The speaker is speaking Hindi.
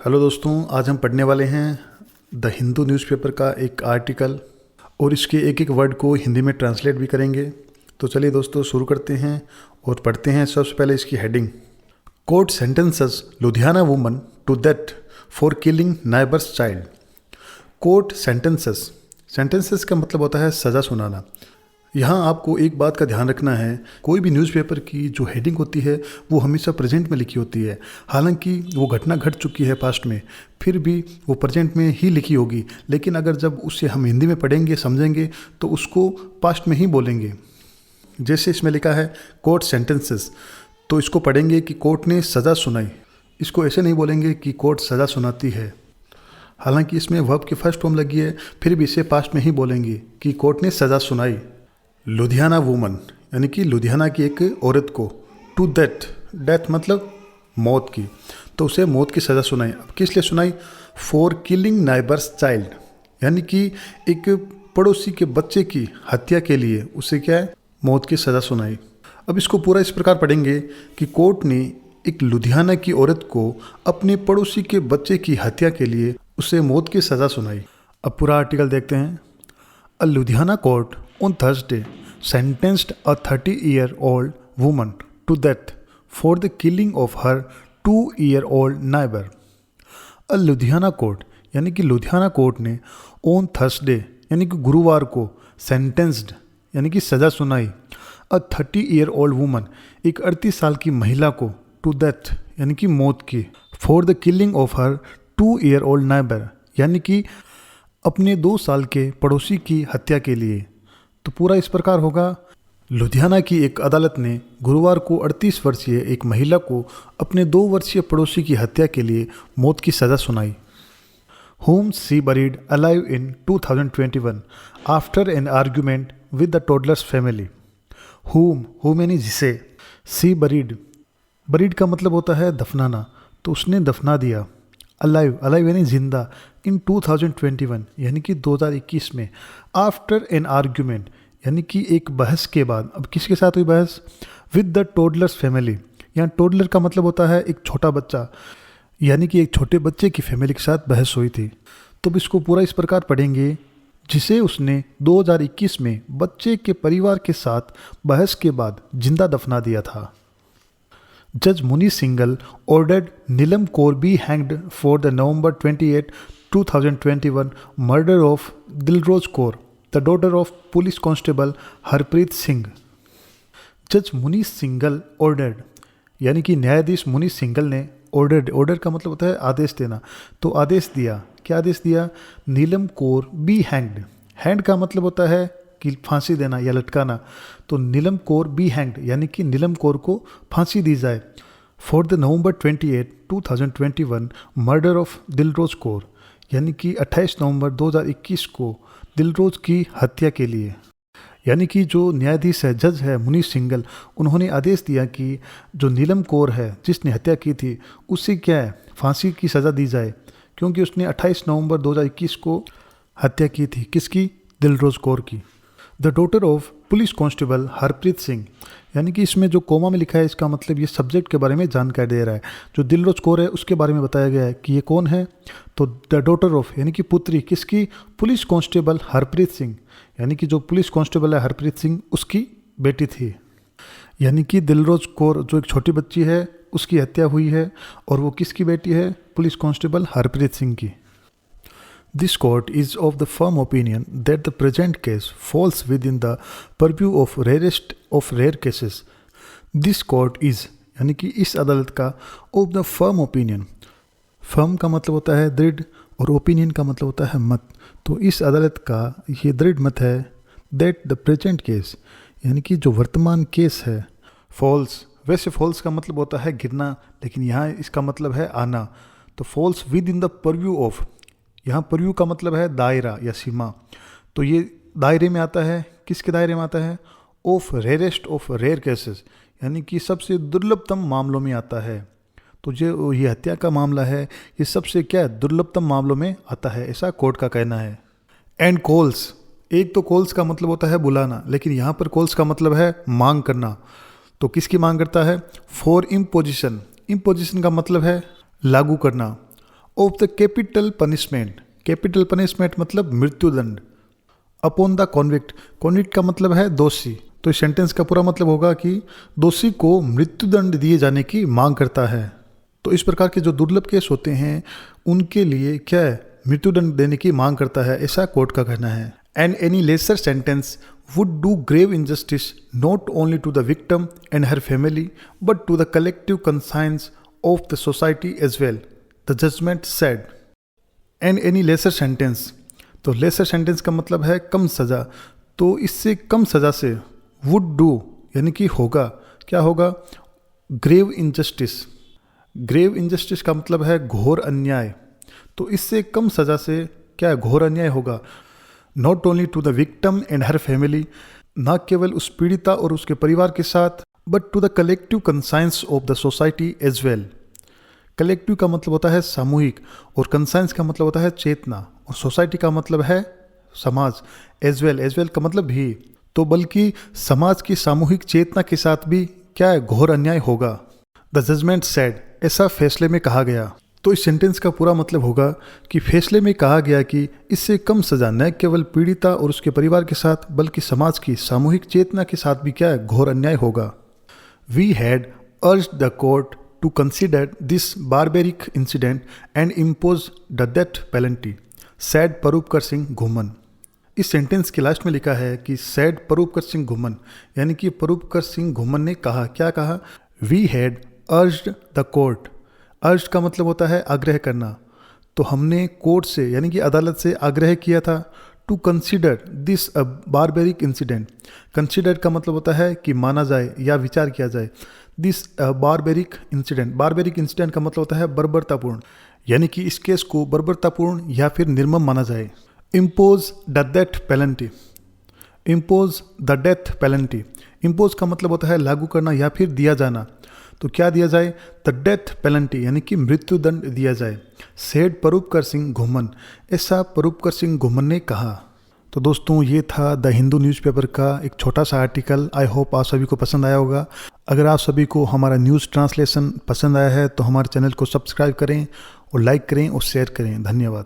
हेलो दोस्तों, आज हम पढ़ने वाले हैं द हिंदू न्यूज़पेपर का एक आर्टिकल और इसके एक एक वर्ड को हिंदी में ट्रांसलेट भी करेंगे। तो चलिए दोस्तों शुरू करते हैं और पढ़ते हैं। सबसे पहले इसकी heading, court sentences Ludhiana woman to death for killing neighbour's child. Court sentences का मतलब होता है सज़ा सुनाना। यहाँ आपको एक बात का ध्यान रखना है, कोई भी न्यूज़पेपर की जो हेडिंग होती है वो हमेशा प्रेजेंट में लिखी होती है। हालांकि वो घटना घट चुकी है पास्ट में, फिर भी वो प्रेजेंट में ही लिखी होगी। लेकिन अगर जब उसे हम हिंदी में पढ़ेंगे समझेंगे तो उसको पास्ट में ही बोलेंगे। जैसे इसमें लिखा है कोर्ट सेंटेंसेस, तो इसको पढ़ेंगे कि कोर्ट ने सज़ा सुनाई। इसको ऐसे नहीं बोलेंगे कि कोर्ट सज़ा सुनाती है। हालांकि इसमें वर्ब की फर्स्ट फॉर्म लगी है, फिर भी इसे पास्ट में ही बोलेंगे कि कोर्ट ने सज़ा सुनाई। लुधियाना वुमन यानी कि लुधियाना की एक औरत को, टू डेथ मतलब मौत की, तो उसे मौत की सज़ा सुनाई। अब किस लिए सुनाई? फॉर किलिंग नाइबर्स चाइल्ड, यानी कि एक पड़ोसी के बच्चे की हत्या के लिए उसे क्या है, मौत की सज़ा सुनाई। अब इसको पूरा इस प्रकार पढ़ेंगे कि कोर्ट ने एक लुधियाना की औरत को अपने पड़ोसी के बच्चे की हत्या के लिए उसे मौत की सज़ा सुनाई। अब पूरा आर्टिकल देखते हैं। A Ludhiana court on Thursday sentenced a 30-year-old woman to death for the killing of her 2-year-old neighbor. A Ludhiana court यानी कि लुधियाना कोर्ट ने on Thursday यानी कि गुरुवार को sentenced यानी कि सज़ा सुनाई a 30-year-old woman एक 38 साल की महिला को to death यानी कि मौत की for the killing of her 2-year-old neighbor यानी कि अपने 2 साल के पड़ोसी की हत्या के लिए। तो पूरा इस प्रकार होगा, लुधियाना की एक अदालत ने गुरुवार को 38 वर्षीय एक महिला को अपने 2 वर्षीय पड़ोसी की हत्या के लिए मौत की सज़ा सुनाई। Whom she buried alive in 2021 after an argument with the toddler's family. Whom यानी जिसे, she buried का मतलब होता है दफनाना, तो उसने दफना दिया। अलाइव यानी जिंदा, इन 2021 यानी कि 2021 में, आफ्टर एन आर्ग्यूमेंट यानी कि एक बहस के बाद। अब किसके साथ हुई बहस? With the toddlers family. यहाँ टोडलर का मतलब होता है एक छोटा बच्चा, यानी कि एक छोटे बच्चे की फैमिली के साथ बहस हुई थी। तो अब इसको पूरा इस प्रकार पढ़ेंगे, जिसे उसने 2021 में बच्चे के परिवार के साथ बहस के बाद जिंदा दफना दिया था। Judge Muni Singhal ordered Neelam Kaur be hanged for the November 28, 2021 murder of Dilroj Kaur, the daughter of Police Constable Harpreet Singh. Judge Muni Singhal ordered यानी कि न्यायाधीश मुनि सिंघल ने ऑर्डर का मतलब होता है आदेश देना, तो आदेश दिया। क्या आदेश दिया? नीलम कौर बी हैंड का मतलब होता है कि फांसी देना या लटकाना, तो नीलम कौर बी हैंग्ड यानी कि नीलम कौर को फांसी दी जाए। For the November 28, 2021 murder of Dilroz Kaur यानी कि 28 नवंबर 2021 को दिलरोज की हत्या के लिए। यानी कि जो न्यायाधीश है, जज है मुनि सिंघल, उन्होंने आदेश दिया कि जो नीलम कौर है जिसने हत्या की थी उससे क्या है, फांसी की सज़ा दी जाए, क्योंकि उसने 28 नवंबर 2021 को हत्या की थी। किसकी? दिलरोज कौर की। The daughter of police constable Harpreet Singh, यानी कि इसमें जो कोमा में लिखा है इसका मतलब ये सब्जेक्ट के बारे में जानकारी दे रहा है। जो दिलरोज कौर है उसके बारे में बताया गया है कि ये कौन है, तो द डॉटर ऑफ यानी कि पुत्री किसकी? पुलिस कांस्टेबल हरप्रीत सिंह, यानी कि जो पुलिस कांस्टेबल है हरप्रीत सिंह उसकी बेटी थी। यानी कि दिलरोज कौर जो एक छोटी बच्ची है उसकी हत्या हुई है, और वो किसकी बेटी है? पुलिस कांस्टेबल हरप्रीत सिंह की। This court is of the firm opinion that the present case falls within the purview of rarest of rare cases. This court is यानी कि इस अदालत का of the firm opinion, firm का मतलब होता है दृढ़ और opinion का मतलब होता है मत, तो इस अदालत का ये दृढ़ मत है that the present case यानी कि जो वर्तमान केस है, falls, वैसे falls का मतलब होता है गिरना, लेकिन यहाँ इसका मतलब है आना, तो falls within the purview of, यहाँ परव्यू का मतलब है दायरा या सीमा, तो ये दायरे में आता है। किसके दायरे में आता है? Of rarest of rare cases, यानी कि सबसे दुर्लभतम मामलों में आता है। तो जो ये हत्या का मामला है ये सबसे क्या है, दुर्लभतम मामलों में आता है, ऐसा कोर्ट का कहना है। एंड कॉल्स, एक तो कॉल्स का मतलब होता है बुलाना, लेकिन यहाँ पर कॉल्स का मतलब है मांग करना। तो किसकी मांग करता है? फॉर इम्पोजिशन, इम्पोजिशन का मतलब है लागू करना। Of the capital punishment. Capital punishment मतलब मृत्युदंड। Upon the convict. कॉन्विक्ट का मतलब है दोषी। तो इस सेंटेंस का पूरा मतलब होगा कि दोषी को मृत्युदंड दिए जाने की मांग करता है। तो इस प्रकार के जो दुर्लभ केस होते हैं उनके लिए क्या है, मृत्युदंड देने की मांग करता है, ऐसा कोर्ट का कहना है। And any lesser sentence would do grave injustice not only to the victim and her family but to the collective conscience of the society as well, the judgment said. And any lesser sentence, तो lesser sentence का मतलब है कम सज़ा। तो इससे कम सज़ा से would do यानी कि होगा, क्या होगा, grave injustice। grave injustice का मतलब है घोर अन्याय। तो इससे कम सज़ा से क्या घोर अन्याय होगा, not only to the victim and her family, न केवल उस पीड़िता और उसके परिवार के साथ, but to the collective conscience of the society as well. Collective का मतलब होता है सामूहिक, और कंसाइंस का मतलब होता है चेतना, और सोसाइटी का मतलब है समाज। एज वेल का मतलब भी, तो बल्कि समाज की सामूहिक चेतना के साथ भी क्या है, घोर अन्याय होगा। द जजमेंट सेड, ऐसा फैसले में कहा गया। तो इस सेंटेंस का पूरा मतलब होगा कि फैसले में कहा गया कि इससे कम सज़ा न केवल पीड़िता और उसके परिवार के साथ बल्कि समाज की सामूहिक चेतना के साथ भी क्या है, घोर अन्याय होगा। We had urged the court to consider this barbaric incident and impose the death penalty, said Paropkar Singh Ghuman. इस सेंटेंस के लास्ट में लिखा है कि सैड परूपकर सिंह घुमन, यानी कि परूपकर सिंह घुमन ने कहा, क्या कहा, we had urged the court. Urge का मतलब होता है आग्रह करना। तो हमने कोर्ट से यानी कि अदालत से आग्रह किया था to consider this a barbaric incident. Consider का मतलब होता है कि माना जाए या विचार किया जाए। This barbaric incident, barbaric incident का मतलब होता है बर्बरतापूर्ण, यानी कि इस केस को बर्बरतापूर्ण या फिर निर्मम माना जाए। Impose the death penalty. Impose the death penalty, impose का मतलब होता है लागू करना या फिर दिया जाना। तो क्या दिया जाए, द डेथ पेनल्टी यानी कि मृत्युदंड दिया जाए। सेड परूपकर सिंह घुमन, ऐसा परूपकर सिंह घुमन ने कहा। तो दोस्तों ये था द हिंदू न्यूज़पेपर का एक छोटा सा आर्टिकल। आई होप आप सभी को पसंद आया होगा। अगर आप सभी को हमारा न्यूज़ ट्रांसलेशन पसंद आया है तो हमारे चैनल को सब्सक्राइब करें और लाइक करें और शेयर करें। धन्यवाद।